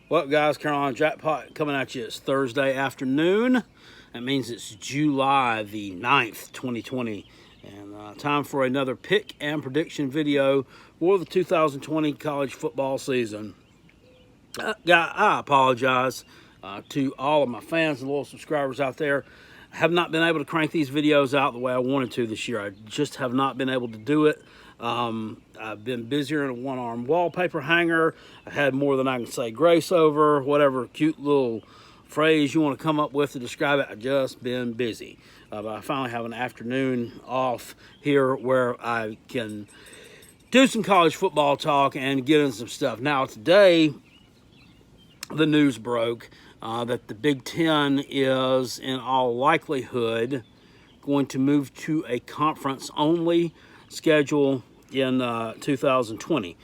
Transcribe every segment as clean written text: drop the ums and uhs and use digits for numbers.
What up, guys? Carolina Jackpot coming at you. It's Thursday afternoon. That means it's July the 9th, 2020. And time for another pick and prediction video for the 2020 college football season. I apologize to all of my fans and loyal subscribers out there. I have not been able to crank these videos out the way I wanted to this year. I just have not been able to do it. I've been busier in a one-arm wallpaper hanger. I had more than I can say grace over, whatever cute little phrase you want to come up with to describe it. I've just been busy. But I finally have an afternoon off here where I can do some college football talk and get in some stuff. Now, today, the news broke that the Big Ten is, in all likelihood, going to move to a conference-only schedule in 2020.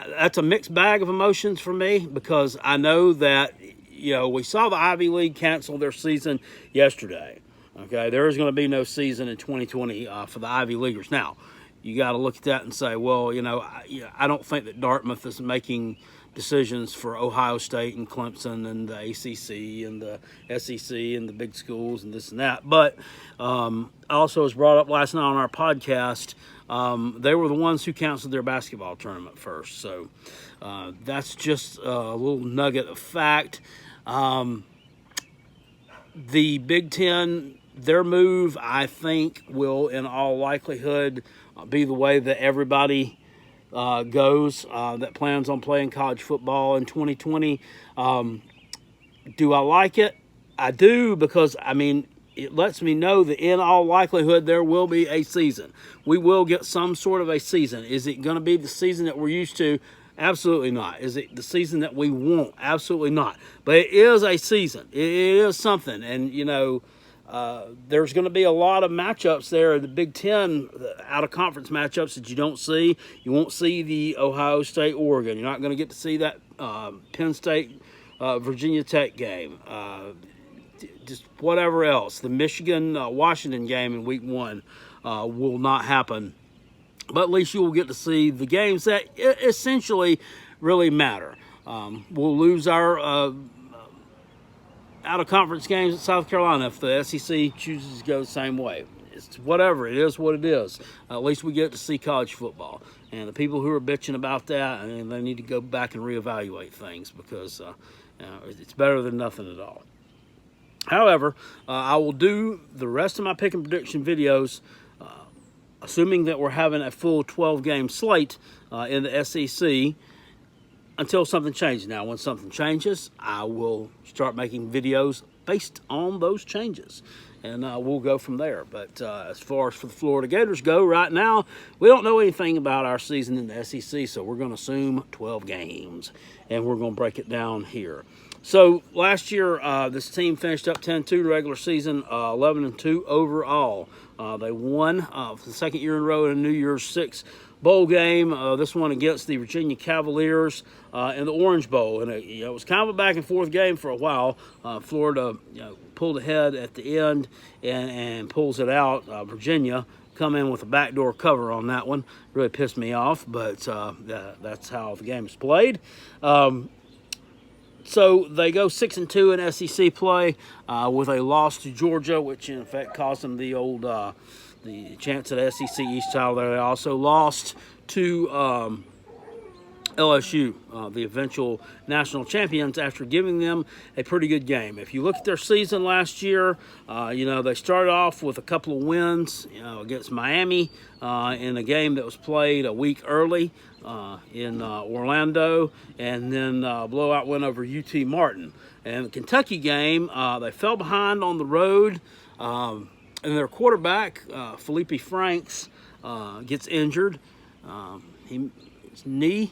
That's a mixed bag of emotions for me because I know that, we saw the Ivy League cancel their season yesterday. Okay, there is going to be no season in 2020 for the Ivy Leaguers. Now, you got to look at that and say, well, I don't think that Dartmouth is making decisions for Ohio State and Clemson and the ACC and the SEC and the big schools and this and that. But also, as brought up last night on our podcast, they were the ones who canceled their basketball tournament first. So that's just a little nugget of fact. The Big Ten, their move, I think, will in all likelihood be the way that everybody goes that plans on playing college football in 2020. Do I like it? I do, because, it lets me know that in all likelihood there will be a season. We will get some sort of a season. Is it going to be the season that we're used to? Absolutely not. Is it the season that we want? Absolutely not. But it is a season. It is something. And, there's going to be a lot of matchups there. The Big Ten out-of-conference matchups that you don't see. You won't see the Ohio State-Oregon. You're not going to get to see that Penn State-Virginia Tech game. Just whatever else. The Michigan-Washington game in Week 1 will not happen. But at least you will get to see the games that essentially really matter. We'll lose our out-of-conference games at South Carolina if the SEC chooses to go the same way. It's whatever. It is what it is. At least we get to see college football. And the people who are bitching about that, they need to go back and reevaluate things because it's better than nothing at all. However, I will do the rest of my pick and prediction videos assuming that we're having a full 12-game slate in the SEC until something changes. Now, when something changes, I will start making videos based on those changes, and we'll go from there. But as far as for the Florida Gators go right now, we don't know anything about our season in the SEC, so we're going to assume 12 games, and we're going to break it down here. So last year, this team finished up 10-2 regular season, 11-2 overall. They won for the second year in a row in a New Year's Six bowl game. This one against the Virginia Cavaliers in the Orange Bowl, and it was kind of a back and forth game for a while. Florida, pulled ahead at the end and pulls it out. Virginia come in with a backdoor cover on that one. Really pissed me off, but that's how the game is played. So they go 6-2 in SEC play with a loss to Georgia, which in effect cost them the chance at SEC East title. They also lost to LSU, the eventual national champions, after giving them a pretty good game. If you look at their season last year, they started off with a couple of wins, against Miami in a game that was played a week early in Orlando, and then blowout win over UT Martin. And the Kentucky game, they fell behind on the road, and their quarterback, Felipe Franks, gets injured. His knee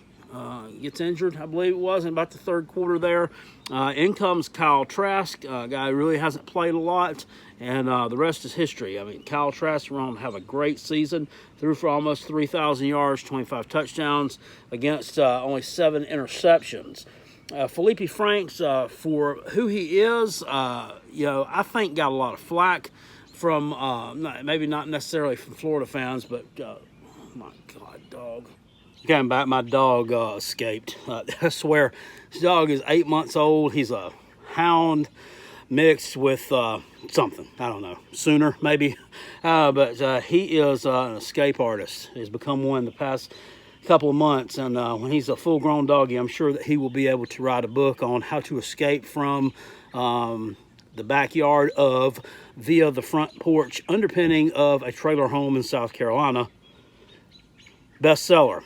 gets injured, I believe it was, in about the third quarter there. In comes Kyle Trask, a guy who really hasn't played a lot, and the rest is history. Kyle Trask went on to have a great season, threw for almost 3,000 yards, 25 touchdowns, against only 7 interceptions. Felipe Franks, for who he is, I think got a lot of flack from, maybe not necessarily from Florida fans, but, my God, dog. Came back, my dog escaped. I swear, this dog is 8 months old. He's a hound mixed with something. I don't know, sooner maybe. But he is an escape artist. He's become one the past couple of months. And when he's a full-grown doggy, I'm sure that he will be able to write a book on how to escape from the backyard via the front porch underpinning of a trailer home in South Carolina. Bestseller.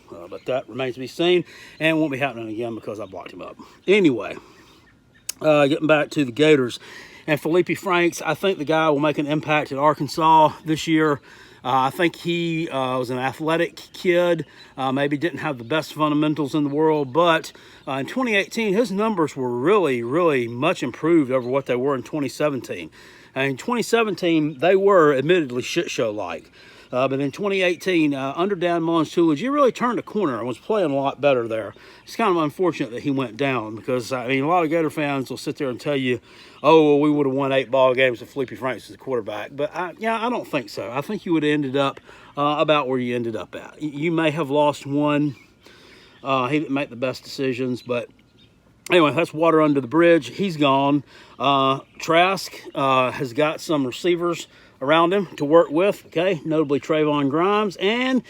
But that remains to be seen, and won't be happening again because I blocked him up. Anyway, getting back to the Gators and Felipe Franks, I think the guy will make an impact at Arkansas this year. I think he was an athletic kid, maybe didn't have the best fundamentals in the world, but in 2018, his numbers were really, really much improved over what they were in 2017. And in 2017, they were admittedly shit show-like. But in 2018, under Dan Mullen's tutelage, he really turned a corner and was playing a lot better there. It's kind of unfortunate that he went down because, I mean, a lot of Gator fans will sit there and tell you, oh, well, we would have won 8 ball games with Felipe Franks as the quarterback. But, I don't think so. I think you would have ended up about where you ended up at. You may have lost one. He didn't make the best decisions, but anyway, that's water under the bridge. He's gone. Trask has got some receivers around him to work with, okay, notably Trayvon Grimes and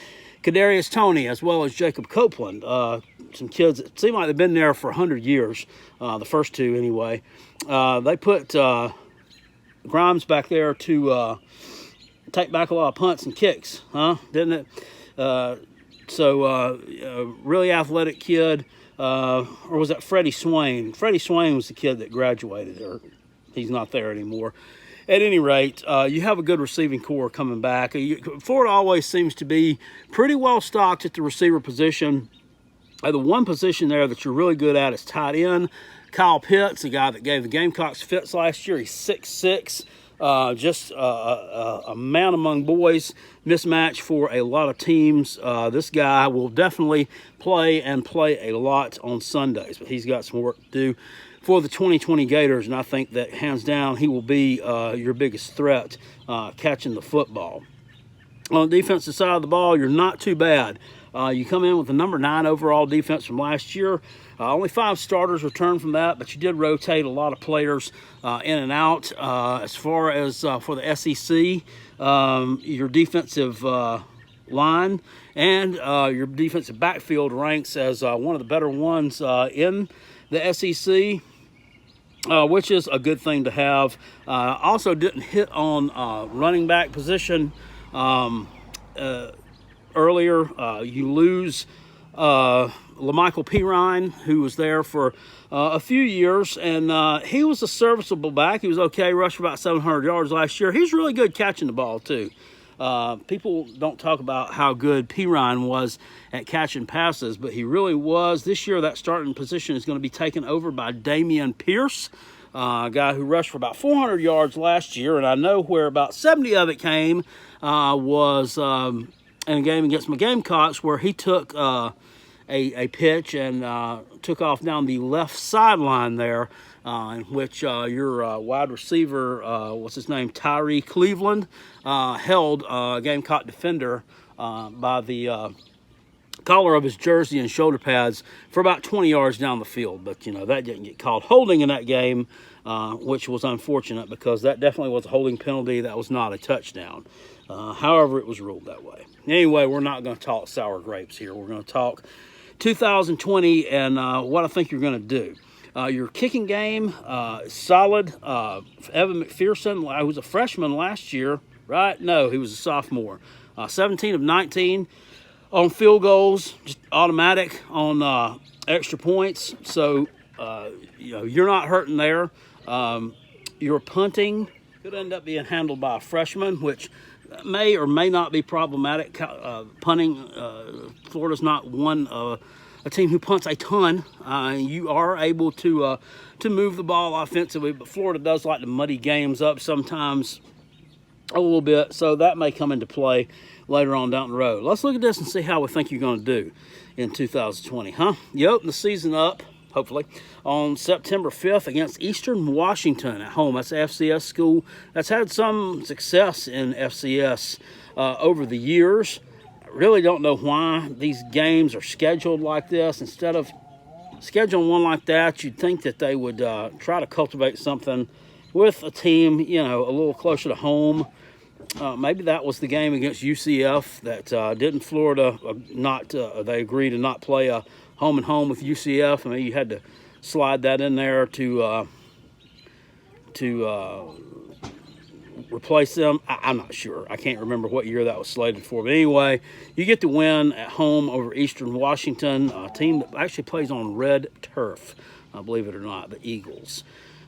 Kadarius Toney, as well as Jacob Copeland. Some kids that seem like they've been there for 100 years, the first two anyway. They put Grimes back there to take back a lot of punts and kicks, didn't it? Really athletic kid. Or was that Freddie Swain? Freddie Swain was the kid that graduated, or he's not there anymore. At any rate, you have a good receiving core coming back. Florida always seems to be pretty well stocked at the receiver position. The one position there that you're really good at is tight end. Kyle Pitts, the guy that gave the Gamecocks fits last year, he's 6'6", just a man among boys, mismatch for a lot of teams. This guy will definitely play a lot on Sundays, but he's got some work to do for the 2020 Gators, and I think that hands down he will be your biggest threat catching the football. On the defensive side of the ball, you're not too bad. You come in with the number 9 overall defense from last year. Only 5 starters returned from that, but you did rotate a lot of players in and out. As far as for the SEC, your defensive line and your defensive backfield ranks as one of the better ones in the SEC. Which is a good thing to have. Also didn't hit on running back position earlier. You lose LaMichael Pirine, who was there for a few years, and he was a serviceable back. He was okay, rushed about 700 yards last year. He's really good catching the ball, too. People don't talk about how good Pirine was at catching passes, but he really was. This year, that starting position is going to be taken over by Damian Pierce, a guy who rushed for about 400 yards last year, and I know where about 70 of it came was in a game against my Gamecocks where he took a pitch and took off down the left sideline there, in which your wide receiver, what's his name, Tyree Cleveland, held a Gamecock defender by the collar of his jersey and shoulder pads for about 20 yards down the field. But, that didn't get called holding in that game, which was unfortunate because that definitely was a holding penalty. That was not a touchdown. However, it was ruled that way. Anyway, we're not going to talk sour grapes here. We're going to talk 2020 and what I think you're going to do. Your kicking game, solid. Evan McPherson, who was a freshman last year, right? No, he was a sophomore. 17 of 19 on field goals, just automatic on extra points. So, you're not hurting there. Your punting could end up being handled by a freshman, which may or may not be problematic. Punting, Florida's not a team who punts a ton. You are able to move the ball offensively, but Florida does like to muddy games up sometimes a little bit, so that may come into play later on down the road. Let's look at this and see how we think you're going to do in 2020, huh? You open the season up, hopefully, on September 5th against Eastern Washington at home. That's an FCS school that's had some success in FCS over the years. really don't know why these games are scheduled like this. Instead of scheduling one like that, you'd think that they would try to cultivate something with a team, you know, a little closer to home. Maybe that was the game against UCF that didn't Florida they agreed to not play a home and home with UCF. I mean, you had to slide that in there to replace them. I'm not sure. I can't remember what year that was slated for. But anyway, you get the win at home over Eastern Washington, a team that actually plays on red turf, believe it or not, the Eagles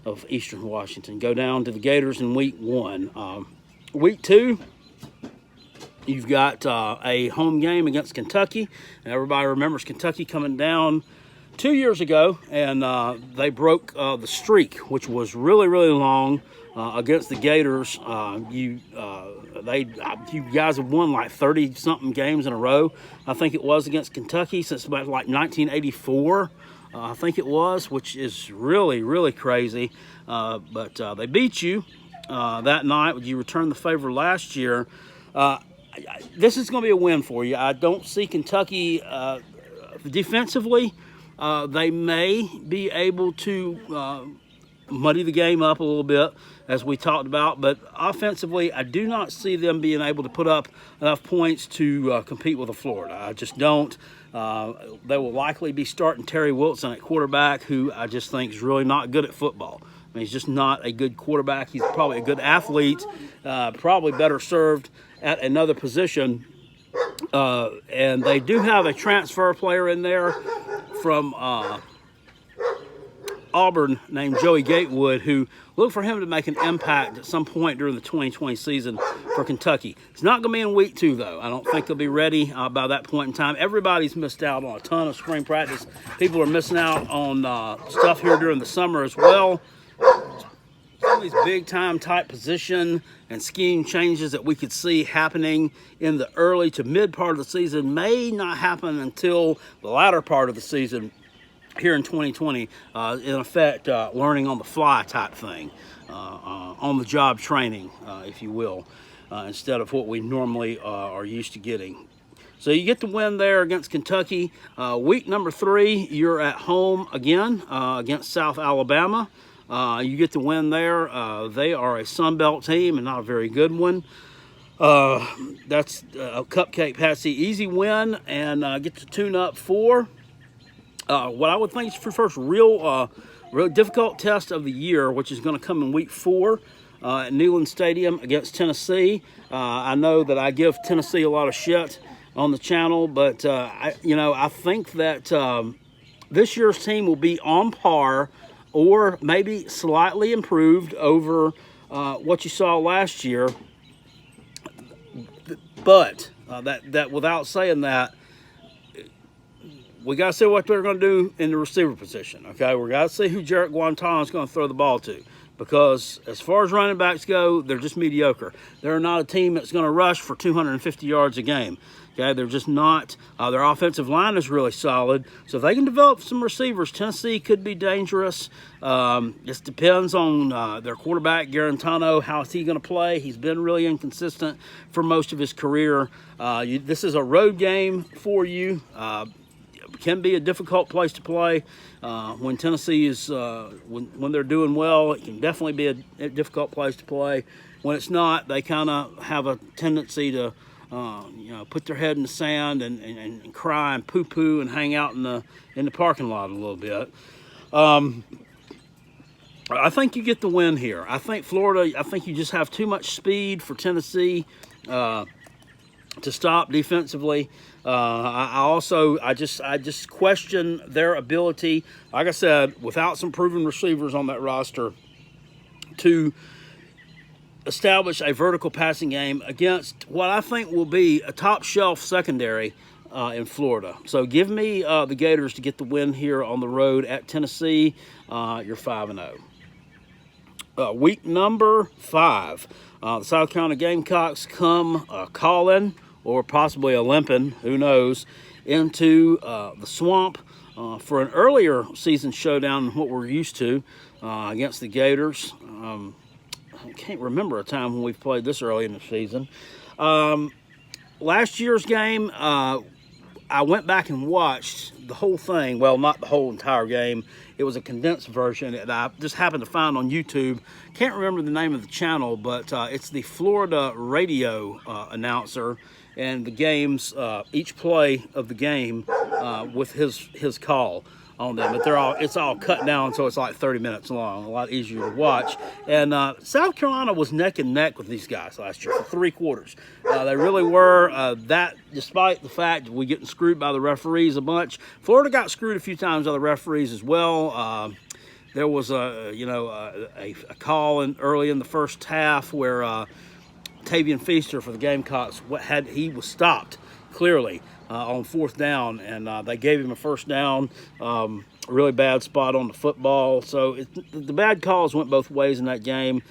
of Eastern Washington. Go down to the Gators in week 1. Week 2, you've got a home game against Kentucky. And everybody remembers Kentucky coming down 2 years ago, and they broke the streak, which was really, really long against the Gators. You guys have won like 30-something games in a row. I think it was against Kentucky since about like 1984. I think it was, which is really, really crazy. But they beat you that night. You returned the favor last year. This is going to be a win for you. I don't see Kentucky defensively. They may be able to muddy the game up a little bit, as we talked about, but offensively, I do not see them being able to put up enough points to compete with Florida. I just don't. They will likely be starting Terry Wilson at quarterback, who I just think is really not good at football. I mean, he's just not a good quarterback. He's probably a good athlete, probably better served at another position. And they do have a transfer player in there from Auburn named Joey Gatewood, who look for him to make an impact at some point during the 2020 season for Kentucky. It's not going to be in week 2, though. I don't think they'll be ready by that point in time. Everybody's missed out on a ton of spring practice. People are missing out on stuff here during the summer as well. Some of these big-time type position and scheme changes that we could see happening in the early to mid part of the season may not happen until the latter part of the season here in 2020, in effect, learning on the fly type thing, on the job training, if you will, instead of what we normally are used to getting. So you get the win there against Kentucky. Week number 3, you're at home again against South Alabama. You get the win there. They are a Sun Belt team and not a very good one. That's a cupcake Patsy easy win, and get to tune up for what I would think is your first real difficult test of the year, which is going to come in week 4 at Neyland Stadium against Tennessee. I know that I give Tennessee a lot of shit on the channel, but I think that this year's team will be on par or maybe slightly improved over what you saw last year. But that without saying that, we got to see what they're going to do in the receiver position, okay? We got to see who Jarrett Guantanamo is going to throw the ball to, because as far as running backs go, they're just mediocre. They're not a team that's going to rush for 250 yards a game, okay? They're just not. Their offensive line is really solid, so if they can develop some receivers, Tennessee could be dangerous. This depends on their quarterback, Guarantano. How is he going to play? He's been really inconsistent for most of his career. This is a road game for you. Can be a difficult place to play. When Tennessee is when they're doing well, it can definitely be a difficult place to play. When it's not, they kind of have a tendency to put their head in the sand and cry and poo-poo and hang out in the parking lot a little bit. I think you get the win here. I think Florida, you just have too much speed for Tennessee to stop defensively. I just question their ability, like I said, without some proven receivers on that roster, to establish a vertical passing game against what I think will be a top shelf secondary in Florida. So give me the Gators to get the win here on the road at Tennessee. You're 5-0. Week number 5, the South Carolina Gamecocks come calling, or possibly a limping, who knows, into the swamp for an earlier season showdown than what we're used to against the Gators. I can't remember a time when we've played this early in the season. last year's game, I went back and watched the whole thing. Well, not the whole entire game. It was a condensed version that I just happened to find on YouTube. Can't remember the name of the channel, but it's the Florida radio announcer, and the games, each play of the game with his call on them. But it's all cut down, so it's like 30 minutes long, a lot easier to watch. And South Carolina was neck and neck with these guys last year for 3 quarters. They really were. That, despite the fact that we getting screwed by the referees a bunch. Florida got screwed a few times by the referees as well. There was a call early in the first half where Tavian Feaster for the Gamecocks he was stopped clearly on 4th down, and they gave him a first down. Really bad spot on the football. So the bad calls went both ways in that game.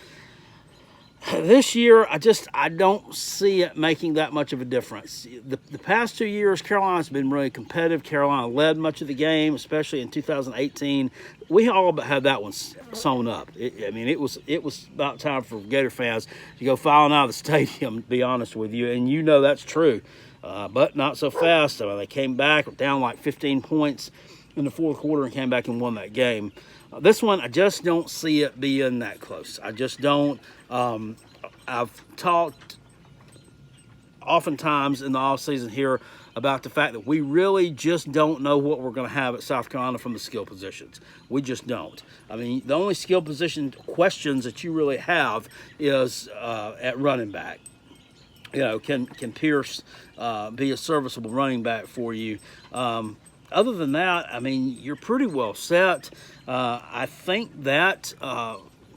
This year, I don't see it making that much of a difference. The past 2 years, Carolina's been really competitive. Carolina led much of the game, especially in 2018. We all but had that one sewn up. It was about time for Gator fans to go filing out of the stadium, to be honest with you, and you know that's true. But not so fast. They came back down like 15 points in the 4th quarter and came back and won that game. This one, I just don't see it being that close. I just don't. I've talked oftentimes in the offseason here about the fact that we really just don't know what we're going to have at South Carolina from the skill positions. We just don't. The only skill position questions that you really have is at running back. Can Pierce be a serviceable running back for you? Other than that, you're pretty well set. I think that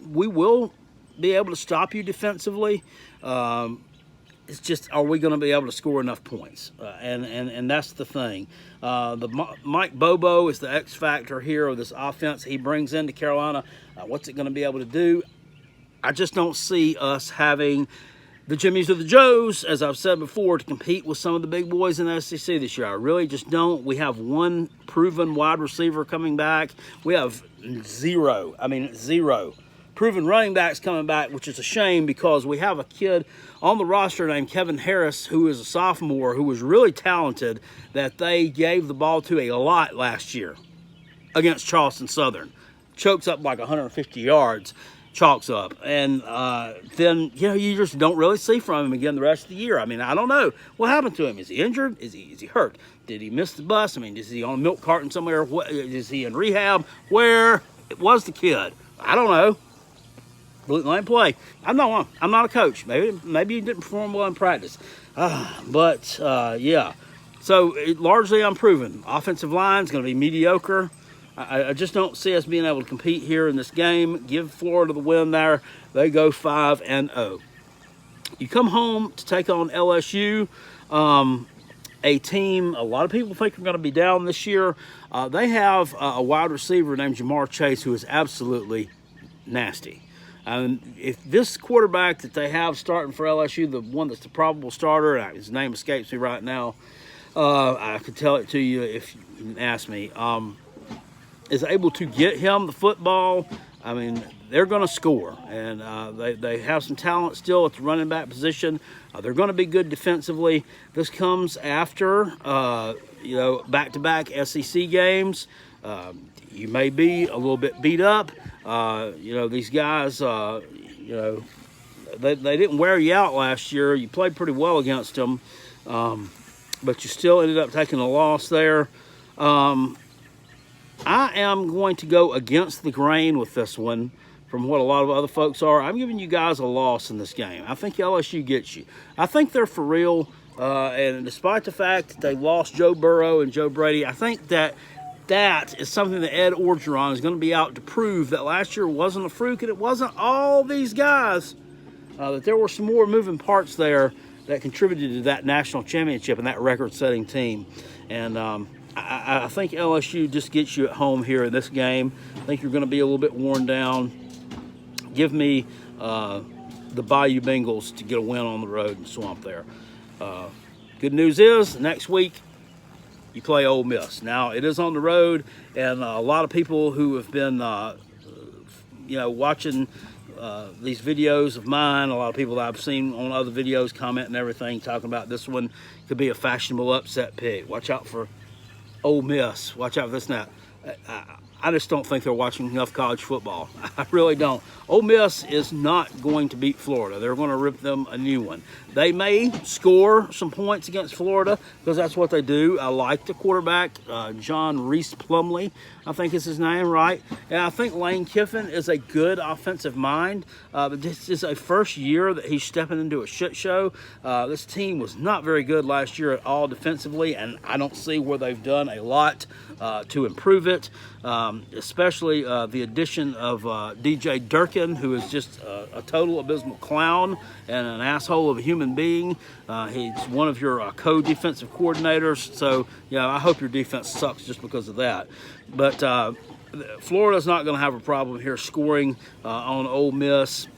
we will be able to stop you defensively. It's just, are we going to be able to score enough points? And that's the thing. Mike Bobo is the X factor here of this offense he brings into Carolina. What's it going to be able to do? I just don't see us having the Jimmies or the Joes, as I've said before, to compete with some of the big boys in the SEC this year. I really just don't. We have one proven wide receiver coming back. We have zero proven running backs coming back, which is a shame because we have a kid on the roster named Kevin Harris, who is a sophomore, who was really talented, that they gave the ball to a lot last year against Charleston Southern. Chokes up like 150 yards. Chalks up, and then you just don't really see from him again the rest of the year. I don't know what happened to him. Is he injured? Is he hurt? Did he miss the bus? Is he on a milk carton somewhere? Is he in rehab? Where was the kid? I don't know. Let him play. I'm not a coach. Maybe he didn't perform well in practice, but yeah. So largely unproven. Offensive line is going to be mediocre. I just don't see us being able to compete here in this game. Give Florida the win there. They go 5-0. You come home to take on LSU, a team a lot of people think are going to be down this year. They have a wide receiver named Jamar Chase who is absolutely nasty. If this quarterback that they have starting for LSU, the one that's the probable starter, his name escapes me right now, I could tell it to you if you didn't ask me, is able to get him the football, they're going to score. And they have some talent still at the running back position. They're going to be good defensively. This comes after, back-to-back SEC games. You may be a little bit beat up. These guys, they didn't wear you out last year. You played pretty well against them, but you still ended up taking a loss there. I am going to go against the grain with this one from what a lot of other folks are. I'm giving you guys a loss in this game. I think LSU gets you. I think they're for real, and despite the fact that they lost Joe Burrow and Joe Brady, I think that is something that Ed Orgeron is going to be out to prove that last year wasn't a fluke and it wasn't all these guys, that there were some more moving parts there that contributed to that national championship and that record-setting team. And I think LSU just gets you at home here in this game. I think you're going to be a little bit worn down. Give me the Bayou Bengals to get a win on the road and swamp there. Good news is, next week, you play Ole Miss. Now, it is on the road, and a lot of people who have been, watching these videos of mine, a lot of people that I've seen on other videos comment and everything, talking about this one could be a fashionable upset pick. Watch out for Ole Miss. Watch out for this and that. I just don't think they're watching enough college football. I really don't. Ole Miss is not going to beat Florida. They're going to rip them a new one. They may score some points against Florida because that's what they do. I like the quarterback, John Reese Plumlee, I think is his name, right? And I think Lane Kiffin is a good offensive mind. But this is a first year that he's stepping into a shit show. This team was not very good last year at all defensively, and I don't see where they've done a lot to improve it. Especially the addition of DJ Durkin, who is just a total abysmal clown and an asshole of a human being. He's one of your co-defensive coordinators, so yeah, I hope your defense sucks just because of that. But Florida's not going to have a problem here scoring on Ole Miss.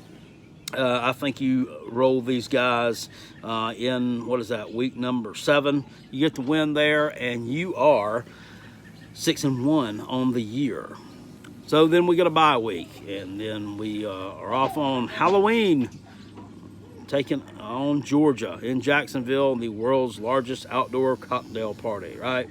I think you roll these guys in, what is that, week number 7. You get the win there, and you are 6-1 on the year. So then we get a bye week, and then we are off on Halloween, taking on Georgia in Jacksonville, the world's largest outdoor cocktail party, right?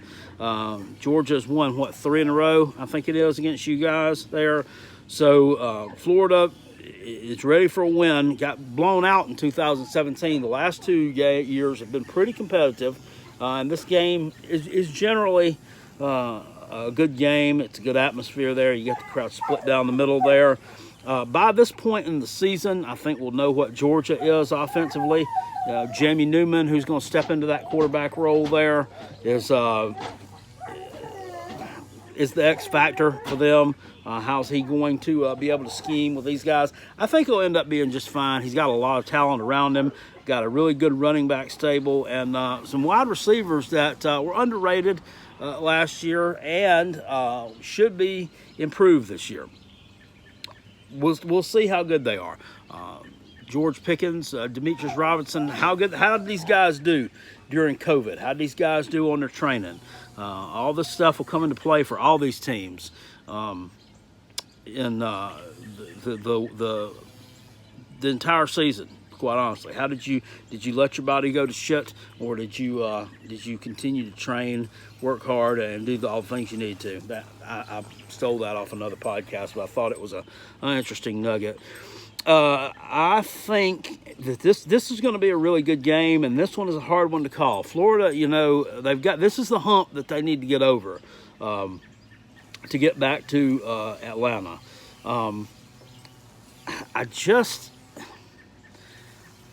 Georgia's won, what, 3 in a row, I think it is, against you guys there. So Florida is ready for a win. Got blown out in 2017. The last 2 years have been pretty competitive, and this game is generally a good game. It's a good atmosphere there. You get the crowd split down the middle there. By this point in the season, I think we'll know what Georgia is offensively. Jamie Newman, who's going to step into that quarterback role there, is the X factor for them. How's he going to be able to scheme with these guys? I think he'll end up being just fine. He's got a lot of talent around him, got a really good running back stable, and some wide receivers that were underrated last year and should be improved this year. We'll see how good they are. George Pickens, Demetrius Robinson, how did these guys do during COVID? How did these guys do on their training? All this stuff will come into play for all these teams in the entire season. Quite honestly, how did you let your body go to shit, or did you continue to train, work hard, and do all the things you need to? I stole that off another podcast, but I thought it was an interesting nugget. I think that this is going to be a really good game, and this one is a hard one to call. Florida, this is the hump that they need to get over to get back to Atlanta. I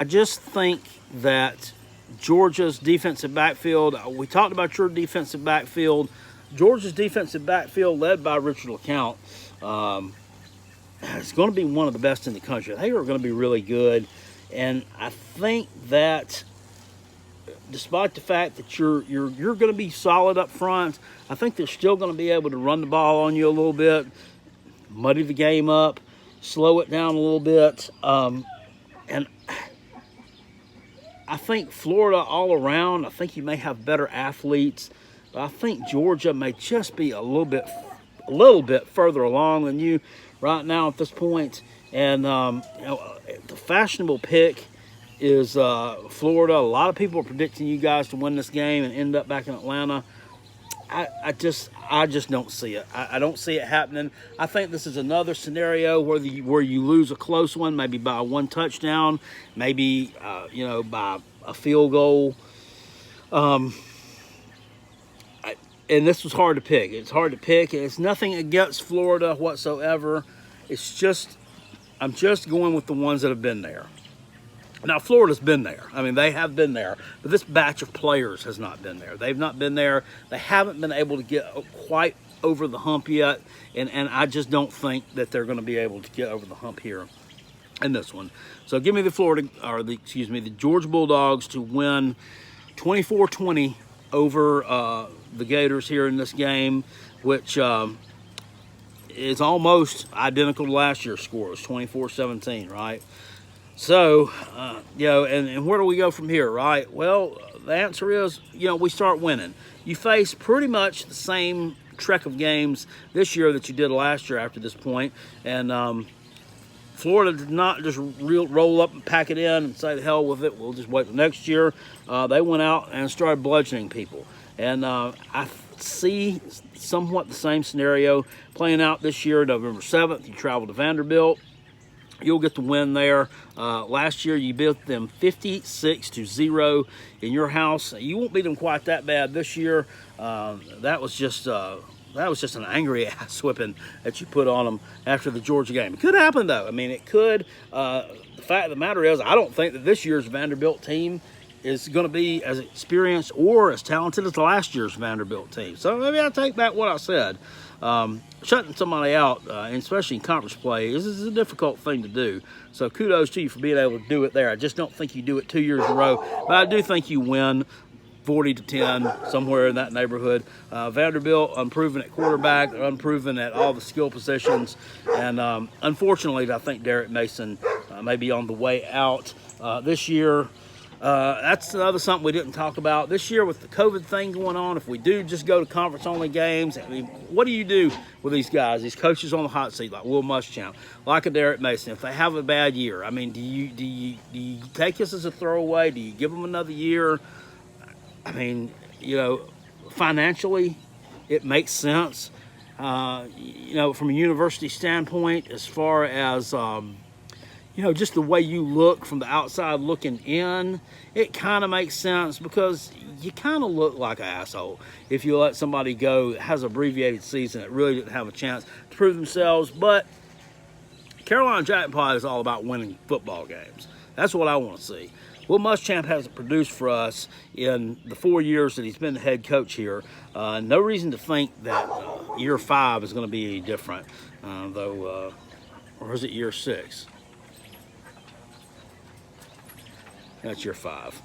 just think that Georgia's defensive backfield, we talked about your defensive backfield. Georgia's defensive backfield, led by Richard LeCounte, it's going to be one of the best in the country. They are going to be really good. And I think that despite the fact that you're going to be solid up front, I think they're still going to be able to run the ball on you a little bit, muddy the game up, slow it down a little bit. And I think Florida all around, I think you may have better athletes, but I think Georgia may just be a little bit further along than you right now at this point. And the fashionable pick is Florida. A lot of people are predicting you guys to win this game and end up back in Atlanta. I just don't see it. I don't see it happening. I think this is another scenario where you lose a close one, maybe by 1 touchdown, maybe by a field goal. And this was hard to pick. It's hard to pick. It's nothing against Florida whatsoever. It's just I'm just going with the ones that have been there. Now, Florida's been there. I mean, they have been there. But this batch of players has not been there. They've not been there. They haven't been able to get quite over the hump yet. And I just don't think that they're going to be able to get over the hump here in this one. So give me the Georgia Bulldogs to win 24-20 over the Gators here in this game, which is almost identical to last year's score. It was 24-17, right? So, and where do we go from here, right? Well, the answer is, we start winning. You face pretty much the same trek of games this year that you did last year after this point. And Florida did not just roll up and pack it in and say the hell with it. We'll just wait till next year. They went out and started bludgeoning people. And I see somewhat the same scenario playing out this year. November 7th, you travel to Vanderbilt. You'll get the win there. Last year, you beat them 56-0 in your house. You won't beat them quite that bad this year. That was just an angry ass whipping that you put on them after the Georgia game. It could happen, though. I mean, it could. The fact of the matter is, I don't think that this year's Vanderbilt team is going to be as experienced or as talented as last year's Vanderbilt team. So maybe I take back what I said. Shutting somebody out, and especially in conference play, is a difficult thing to do. So kudos to you for being able to do it there. I just don't think you do it 2 years in a row, but I do think you win 40-10, somewhere in that neighborhood. Vanderbilt, unproven at quarterback, unproven at all the skill positions, and unfortunately, I think Derek Mason may be on the way out this year. That's another something we didn't talk about. This year with the COVID thing going on, if we do just go to conference-only games, I mean, what do you do with these guys, these coaches on the hot seat, like Will Muschamp, like a Derek Mason? If they have a bad year, I mean, do you take this as a throwaway? Do you give them another year? I mean, financially, it makes sense. From a university standpoint, as far as just the way you look from the outside looking in, it kind of makes sense because you kind of look like an asshole if you let somebody go that has an abbreviated season that really didn't have a chance to prove themselves. But Carolina Jackpot is all about winning football games. That's what I want to see. Will Muschamp hasn't produced for us in the 4 years that he's been the head coach here. No reason to think that year 5 is going to be any different, or is it year 6? That's year 5.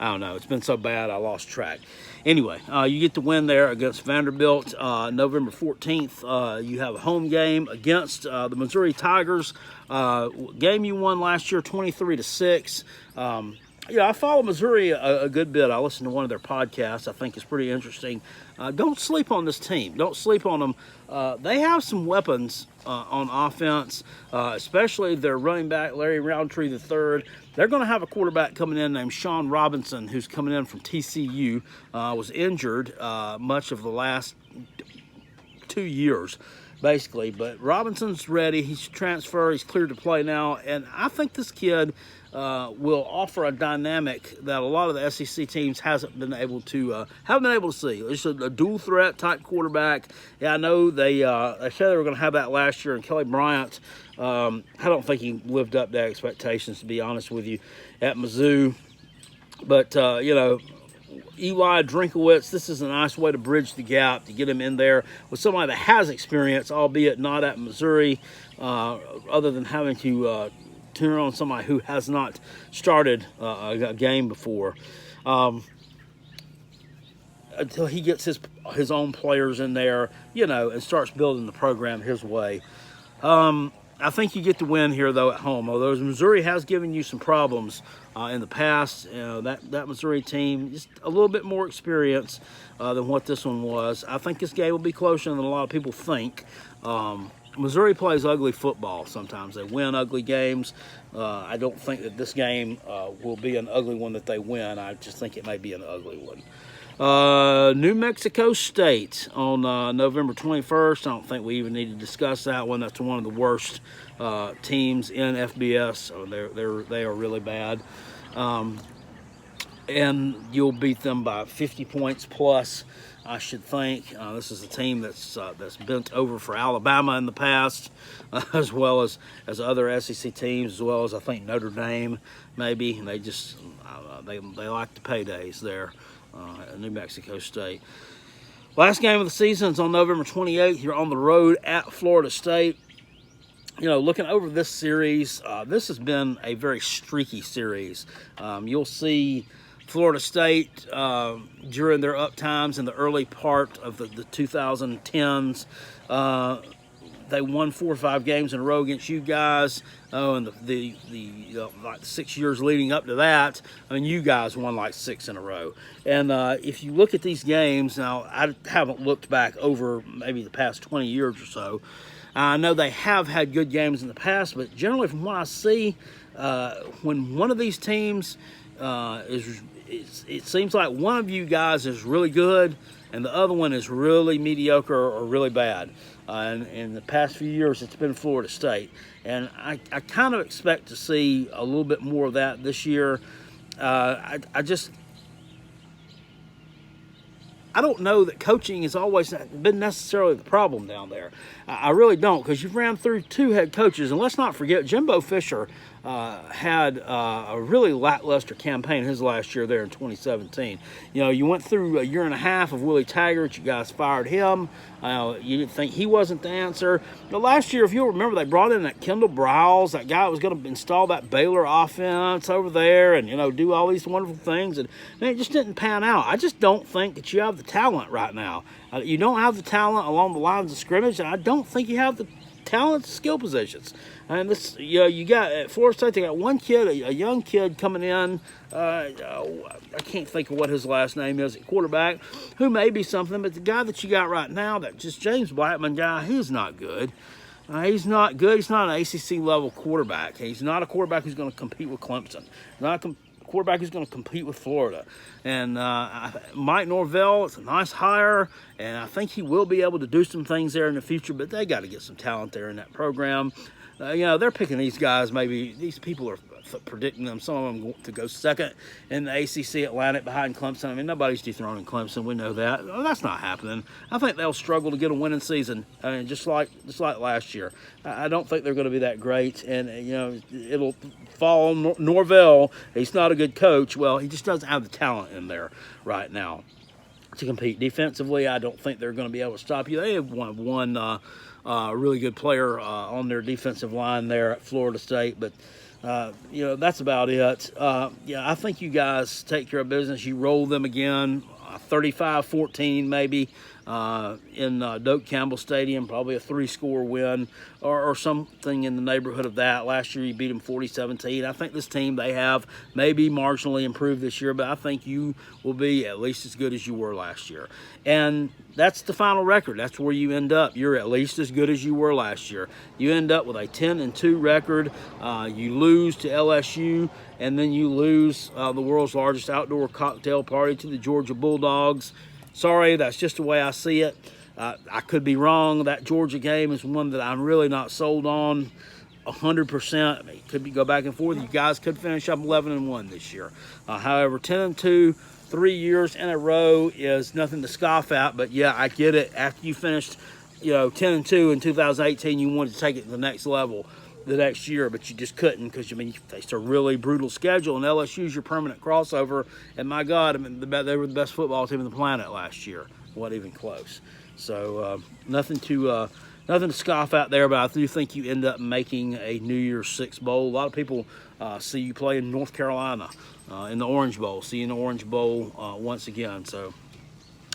I don't know. It's been so bad I lost track. Anyway, you get the win there against Vanderbilt. November 14th, you have a home game against the Missouri Tigers. Game you won last year, 23-6. I follow Missouri a good bit. I listen to one of their podcasts. I think it's pretty interesting. Don't sleep on this team. Don't sleep on them. They have some weapons on offense, especially their running back, Larry Roundtree III. They're going to have a quarterback coming in named Sean Robinson, who's coming in from TCU, was injured much of the last 2 years, basically. But Robinson's ready. He's transferred. He's cleared to play now. And I think this kid will offer a dynamic that a lot of the SEC teams haven't been able to see. It's a dual threat type quarterback. Yeah, I know they said they were going to have that last year, and Kelly Bryant, I don't think he lived up to expectations, to be honest with you, at Mizzou. But Eli Drinkowitz, this is a nice way to bridge the gap, to get him in there with somebody that has experience, albeit not at Missouri, other than having to turn on somebody who has not started a game before, until he gets his own players in there, and starts building the program his way. I think you get the win here, though, at home. Although Missouri has given you some problems in the past, that Missouri team, just a little bit more experience than what this one was. I think this game will be closer than a lot of people think. Missouri plays ugly football sometimes. They win ugly games. I don't think that this game will be an ugly one that they win. I just think it may be an ugly one. New Mexico State on November 21st. I don't think we even need to discuss that one. That's one of the worst teams in FBS. They are really bad. And you'll beat them by 50 points plus, I should think. This is a team that's bent over for Alabama in the past, as well as other SEC teams, as well as I think Notre Dame maybe. They just they like the paydays there at New Mexico State. Last game of the season is on November 28th. You're on the road at Florida State. Looking over this series, this has been a very streaky series. You'll see Florida State, during their up times in the early part of the 2010s, they won 4 or 5 games in a row against you guys. Oh, and the like 6 years leading up to that, I mean, you guys won like 6 in a row. And if you look at these games now, I haven't looked back over maybe the past 20 years or so. I know they have had good games in the past, but generally, from what I see, when one of these teams it seems like one of you guys is really good and the other one is really mediocre or really bad. And in the past few years, it's been Florida State. And I kind of expect to see a little bit more of that this year. I don't know that coaching has always been necessarily the problem down there. I really don't, because you've ran through 2 head coaches. And let's not forget, Jimbo Fisher had a really lackluster campaign his last year there in 2017. You know, you went through a year and a half of Willie Taggart. You guys fired him. You didn't think he wasn't the answer. But last year, if you'll remember, they brought in that Kendall Browse, that guy that was going to install that Baylor offense over there and, you know, do all these wonderful things. And it just didn't pan out. I just don't think that you have the talent right now. You don't have the talent along the lines of scrimmage, and I don't think you have the talent skill positions. And this, you know, you got at Florida State, they got one kid, a young kid coming in. I can't think of what his last name is at quarterback, who may be something, but the guy that you got right now, that just James Blackman guy, he's not good. He's not good. He's not an ACC level quarterback. He's not a quarterback who's going to compete with Clemson. Not a quarterback who's going to compete with Florida. And Mike Norvell, it's a nice hire, and I think he will be able to do some things there in the future, but they got to get some talent there in that program. You know, they're picking these guys, maybe these people are predicting them, some of them to go second in the ACC Atlantic behind Clemson. I mean, nobody's dethroning Clemson. We know that. Well, that's not happening. I think they'll struggle to get a winning season, I mean, just like last year. I don't think they're going to be that great, and, you know, it'll fall on Norvell. He's not a good coach. Well, he just doesn't have the talent in there right now to compete. Defensively, I don't think they're going to be able to stop you. They have one really good player on their defensive line there at Florida State, but you know, that's about it. Yeah, I think you guys take care of business. You roll them again, 35-14 maybe, in Doak Campbell Stadium, probably a 3-score win or something in the neighborhood of that. Last year you beat them 40-17. I think this team they have maybe marginally improved this year, but I think you will be at least as good as you were last year. And that's the final record. That's where you end up. You're at least as good as you were last year. You end up with a 10-2 record. You lose to LSU, and then you lose the world's largest outdoor cocktail party to the Georgia Bulldogs. Sorry, that's just the way I see it. I could be wrong. That Georgia game is one that I'm really not sold on 100%. I mean, it could go back and forth. You guys could finish up 11-1 this year. However, 10-2, 3 years in a row is nothing to scoff at. But yeah, I get it. After you finished, you know, 10-2 in 2018, you wanted to take it to the next level the next year, but you just couldn't because, I mean, you faced a really brutal schedule, and LSU's your permanent crossover. And my God, I mean, they were the best football team on the planet last year. Wasn't even close. So nothing to scoff at there, but I do think you end up making a New Year's Six bowl. A lot of people see you play in North Carolina in the Orange Bowl. See you in the Orange Bowl once again. So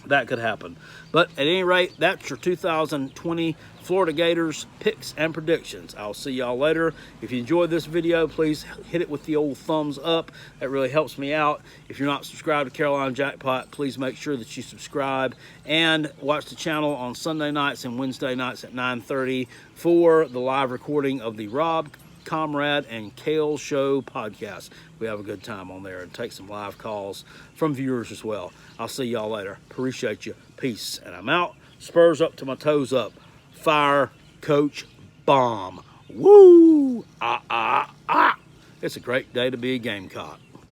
that could happen. But at any rate, that's your 2020 Florida Gators picks and predictions. I'll see y'all later. If you enjoyed this video, please hit it with the old thumbs up. That really helps me out. If you're not subscribed to Carolina Jackpot, please make sure that you subscribe and watch the channel on Sunday nights and Wednesday nights at 9:30 for the live recording of the Rob, Comrade, and Kale Show podcast. We have a good time on there and take some live calls from viewers as well. I'll see y'all later. Appreciate you. Peace. And I'm out. Spurs up to my toes up. Fire, Coach, bomb. Woo! It's a great day to be a Gamecock.